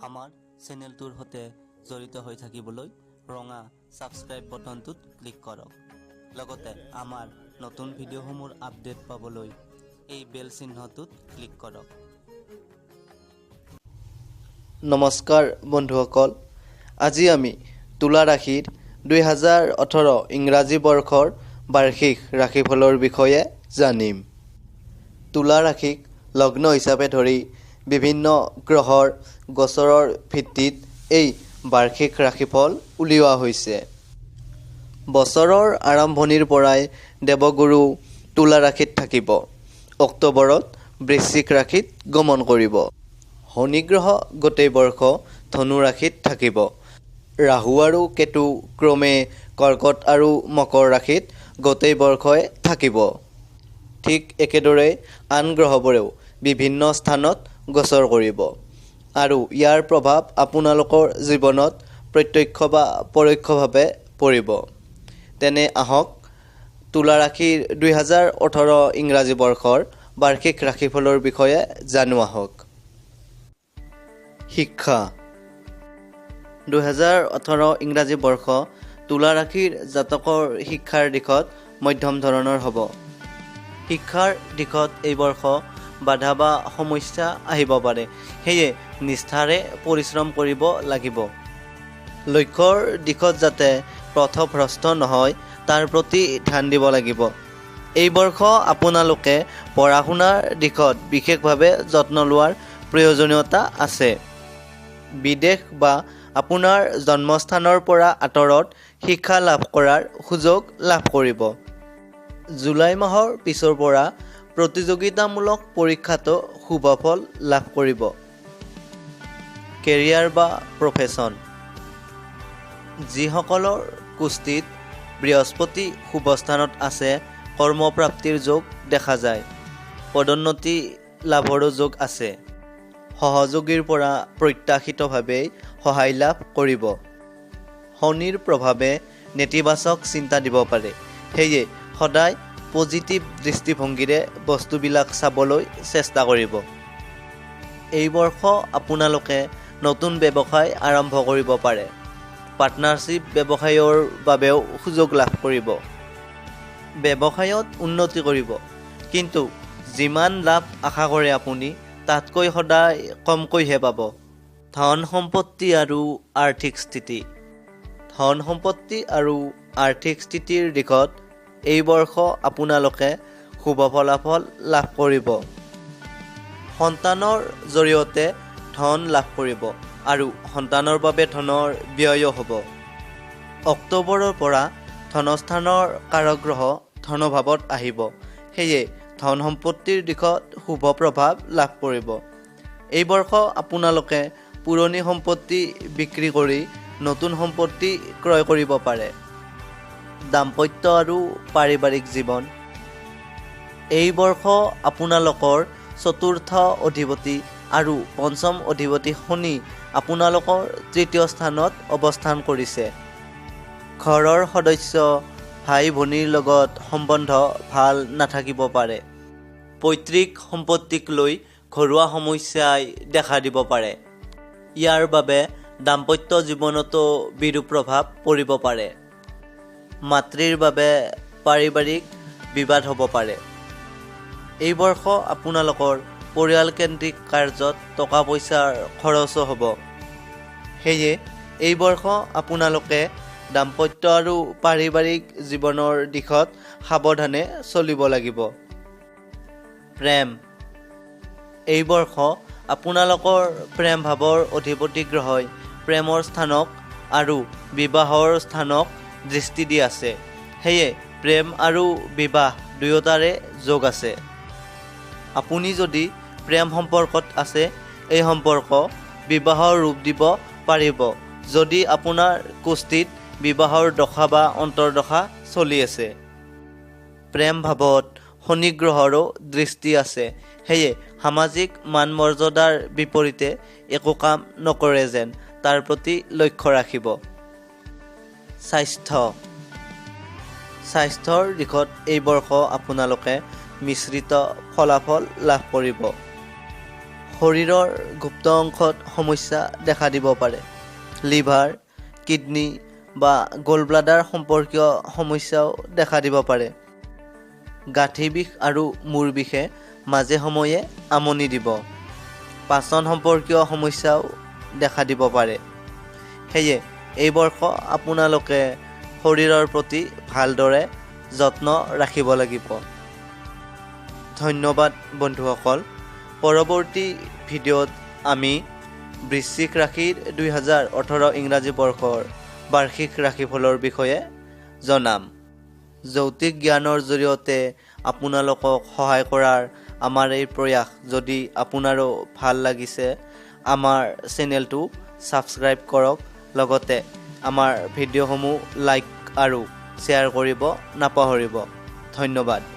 আমাৰ চেনেলটোৰ সৈতে জড়িত হৈ থাকিবলৈ ৰঙা সাবস্ক্ৰাইব বাটনটোত ক্লিক কৰক। লগতে আমাৰ নতুন ভিডিঅ'সমূহৰ আপডেট পাবলৈ এই বেল চিহ্নটোত ক্লিক কৰক। নমস্কাৰ বন্ধুসকল, আজি আমি তুলা ৰাশিৰ 2018 ইংৰাজী বৰ্ষৰ বাৰ্ষিক ৰাশিফলৰ বিষয়ে জানিম। তুলা ৰাশিক লগ্ন হিচাপে ধৰি বিভিন্ন গ্ৰহৰ গোচৰৰ ভিত্তিত এই বাৰ্ষিক ৰাশিফল উলিওৱা হৈছে। বছৰৰ আৰম্ভণিৰ পৰাই দেৱগুৰু তুলা ৰাশিত থাকিব। অক্টোবৰত বৃশ্চিক ৰাশিত গমন কৰিব। শনি গ্ৰহ গোটেই বৰ্ষ ধনু ৰাশিত থাকিব। ৰাহু আৰু কেতু ক্ৰমে কৰ্কট আৰু মকৰ ৰাশিত গোটেই বৰ্ষই থাকিব। ঠিক একেদৰে আন গ্ৰহবোৰেও বিভিন্ন স্থানত গোচৰ কৰিব আৰু ইয়াৰ প্ৰভাৱ আপোনালোকৰ জীৱনত প্ৰত্যক্ষ বা পৰোক্ষভাৱে পৰিব। তেনে আহক তুলা ৰাশিৰ 2018 ইংৰাজী বৰ্ষৰ বাৰ্ষিক ৰাশিফলৰ বিষয়ে জানো আহক। শিক্ষা 2018 ইংৰাজী বৰ্ষ তুলা ৰাশিৰ জাতকৰ শিক্ষাৰ দিশত মধ্যম ধৰণৰ হ'ব। শিক্ষাৰ দিশত এই বৰ্ষ বাধা বা সমস্যা আহিব পাৰে, সেয়ে নিষ্ঠাৰে পৰিশ্ৰম কৰিব লাগিব। লক্ষ্যৰ দিশত যাতে পথভ্ৰষ্ট নহয় তাৰ প্ৰতি ধ্যান দিব লাগিব। এই বৰ্ষ আপোনালোকে পঢ়া শুনাৰ দিশত বিশেষভাৱে যত্ন লোৱাৰ প্ৰয়োজনীয়তা আছে। বিদেশ বা আপোনাৰ জন্মস্থানৰ পৰা আঁতৰত শিক্ষা লাভ কৰাৰ সুযোগ লাভ কৰিব। জুলাই মাহৰ পিছৰ পৰা প্ৰতিযোগিতামূলক পৰীক্ষাতো শুভ ফল লাভ কৰিব। কেৰিয়াৰ বা প্ৰফেশ্যন, যিসকলৰ কুষ্টিত বৃহস্পতি শুভ স্থানত আছে কৰ্মপ্ৰাপ্তিৰ যোগ দেখা যায়। পদোন্নতি লাভৰো যোগ আছে। সহযোগীৰ পৰা প্ৰত্যাশিতভাৱে সহায় লাভ কৰিব। শনিৰ প্ৰভাৱে নেতিবাচক চিন্তা দিব পাৰে, সেয়ে সদায় পজিটিভ দৃষ্টিভংগীৰে বস্তুবিলাক চাবলৈ চেষ্টা কৰিব। এই বৰ্ষ আপোনালোকে নতুন ব্যৱসায় আৰম্ভ কৰিব পাৰে। পাৰ্টনাৰশ্বিপ ব্যৱসায়ৰ বাবেও সুযোগ লাভ কৰিব। ব্যৱসায়ত উন্নতি কৰিব, কিন্তু যিমান লাভ আশা কৰে আপুনি তাতকৈ সদায় কমকৈহে পাব। ধন সম্পত্তি আৰু আৰ্থিক স্থিতি, ধন সম্পত্তি আৰু আৰ্থিক স্থিতিৰ দিশত এই বৰ্ষ আপোনালোকে শুভ ফলাফল লাভ কৰিব। সন্তানৰ জৰিয়তে ধন লাভ কৰিব আৰু সন্তানৰ বাবে ধনৰ ব্যয়ো হ'ব। অক্টোবৰৰ পৰা ধনস্থানৰ কাৰক গ্ৰহ ধনভাৱত আহিব, সেয়ে ধন সম্পত্তিৰ দিশত শুভ প্ৰভাৱ লাভ কৰিব। এই বৰ্ষ আপোনালোকে পুৰণি সম্পত্তি বিক্ৰী কৰি নতুন সম্পত্তি ক্ৰয় কৰিব পাৰে। দাম্পত্য আৰু পাৰিবাৰিক জীৱন, এই বৰ্ষ আপোনালোকৰ চতুৰ্থ অধিপতি আৰু পঞ্চম অধিপতি শনি আপোনালোকৰ তৃতীয় স্থানত অৱস্থান কৰিছে। ঘৰৰ সদস্য ভাই ভনীৰ লগত সম্বন্ধ ভাল নাথাকিব পাৰে। পৈতৃক সম্পত্তিক লৈ ঘৰুৱা সমস্যাই দেখা দিব পাৰে। ইয়াৰ বাবে দাম্পত্য জীৱনতো বিৰূপ প্ৰভাৱ পৰিব পাৰে। মাতৃৰ বাবে পাৰিবাৰিক বিবাদ হ'ব পাৰে। এই বৰ্ষ আপোনালোকৰ পৰিয়ালকেন্দ্ৰিক কাৰ্যত টকা পইচাৰ খৰচো হ'ব। সেয়ে এই বৰ্ষ আপোনালোকে দাম্পত্য আৰু পাৰিবাৰিক জীৱনৰ দিশত সাৱধানে চলিব লাগিব। প্ৰেম, এই বৰ্ষ আপোনালোকৰ প্ৰেম ভাৱৰ অধিপতি গ্ৰহই প্ৰেমৰ স্থানক আৰু বিবাহৰ স্থানক দৃষ্টি দি আছে, সেয়ে প্ৰেম আৰু বিবাহ দুয়োটাৰে যোগ আছে। আপুনি যদি প্ৰেম সম্পৰ্কত আছে এই সম্পৰ্ক বিবাহৰ ৰূপ দিব পাৰিব যদি আপোনাৰ কুষ্টিত বিবাহৰ দশা বা অন্তৰ্দশা চলি আছে। প্ৰেম ভাৱত শনি গ্ৰহৰো দৃষ্টি আছে, সেয়ে সামাজিক মান মৰ্যাদাৰ বিপৰীতে একো কাম নকৰে যেন তাৰ প্ৰতি লক্ষ্য ৰাখিব। স্বাস্থ্যৰ দিশত এই বৰ্ষ আপোনালোকে মিশ্ৰিত ফলাফল লাভ কৰিব। শৰীৰৰ গুপ্ত অংশত সমস্যা দেখা দিব পাৰে। লিভাৰ, কিডনী বা গলব্লাডাৰ সম্পৰ্কীয় সমস্যাও দেখা দিব পাৰে। গাঁঠি বিষ আৰু মূৰ বিষে মাজে সময়ে আমনি দিব। পাচন সম্পৰ্কীয় সমস্যাও দেখা দিব পাৰে। সেয়ে এই বৰ্ষ আপোনালোকে শৰীৰৰ প্ৰতি ভালদৰে যত্ন ৰাখিব লাগিব। ধন্যবাদ বন্ধুসকল। পৰৱৰ্তী ভিডিঅ'ত আমি বৃশ্চিক ৰাশিৰ 2018 ইংৰাজী বৰ্ষৰ বাৰ্ষিক ৰাশিফলৰ বিষয়ে জনাম। যৌতিক জ্ঞানৰ জৰিয়তে আপোনালোকক সহায় কৰাৰ আমাৰ এই প্ৰয়াস যদি আপোনাৰো ভাল লাগিছে, আমাৰ চেনেলটো ছাবস্ক্ৰাইব কৰক। লগতে আমাৰ ভিডিঅ'সমূহ লাইক আৰু শ্বেয়াৰ কৰিব নাপাহৰিব। ধন্যবাদ।